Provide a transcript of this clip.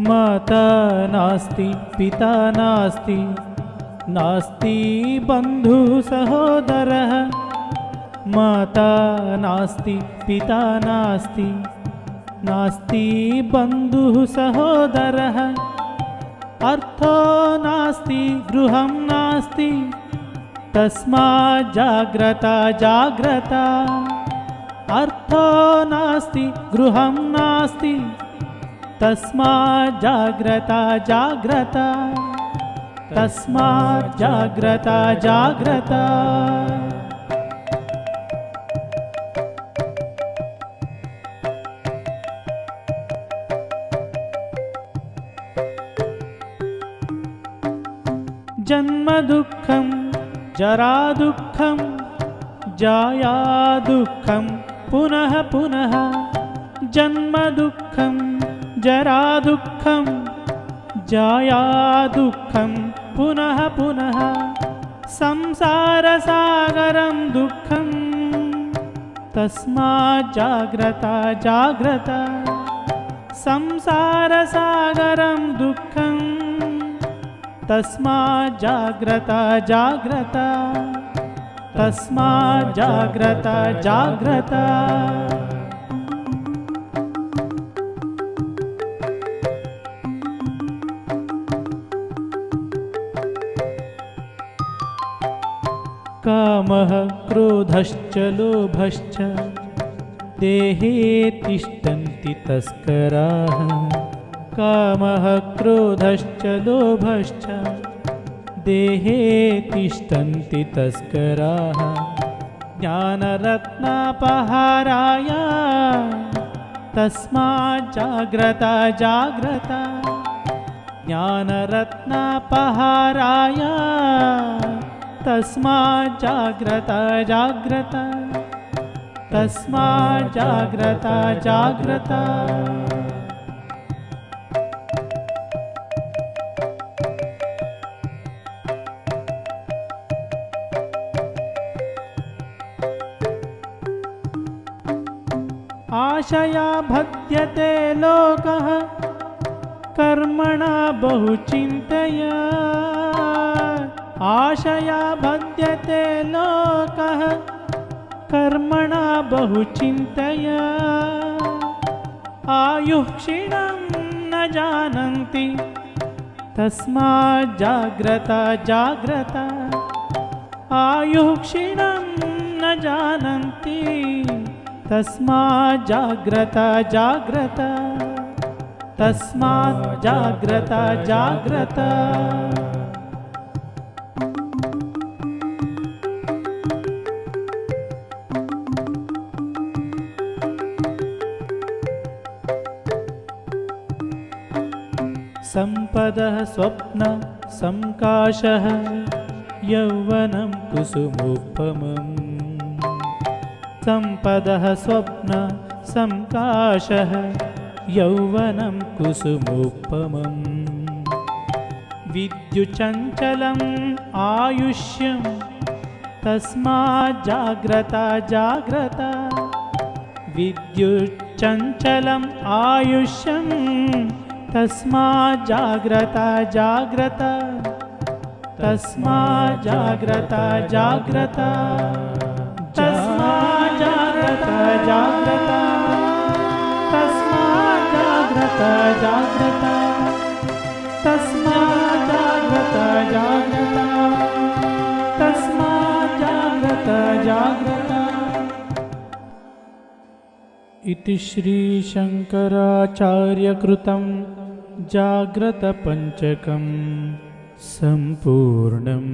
माता नास्ति पिता नास्ति नास्ति बन्धुः सहोदरः माता नास्ति पिता नास्ति नास्ति बन्धुः सहोदरः अर्थो नास्ति गृहं नास्ति तस्मात् जाग्रता जाग्रता अर्थो नास्ति गृहं नास्ति तस्मात् जाग्रता जाग्रता तस्मात् जाग्रता जाग्रता जन्म दुःखं जरा दुःखं जाया दुःखं पुनः पुनः जन्म दुःखं जरा दुःखं जाया दुःखं पुनः पुनः संसारसागरं दुःखं तस्मात् जाग्रता जाग्रता संसारसागरं दुःखं तस्मात् जाग्रता जाग्रता तस्मात् जाग्रता जाग्रता कामः क्रोधश्च लोभश्च देहे तिष्ठन्ति तस्कराः कामः क्रोधश्च लोभश्च देहे तिष्ठन्ति तस्कराः ज्ञानरत्नापहाराय तस्मात् जाग्रता जाग्रता ज्ञानरत्नापहाराय तस्मात् जाग्रता जाग्रता तस्मात् जाग्रता जाग्रता आशया बध्यते लोकः कर्मणा बहुचिन्तया आशया बध्यते लोकः कर्मणा बहुचिन्तया आयुः क्षीणं न जानन्ति तस्मात् जाग्रता जाग्रता आयुः क्षीणं न जानन्ति तस्मात् जाग्रता जाग्रता तस्मात् जाग्रता जाग्रता संपदः स्वप्न संकाशः यौवनं कुसुमोपमम् संपदः स्वप्न संकाशः यौवनं कुसुमोपमम् विद्युच्चञ्चलम् आयुष्यं तस्मात् जाग्रता जाग्रता विद्युच्चञ्चलम् आयुष्यं तस्मात् जाग्रता जाग्रता तस्मात् जाग्रता जाग्रता तस्मात् जाग्रता जाग्रता तस्मात् जाग्रता जाग्रता तस्मात् जाग्रता जाग्रता तस्मात् जाग्रता जाग्रता इति श्री शंकराचार्यकृतं जाग्रतपञ्चकं सम्पूर्णम्।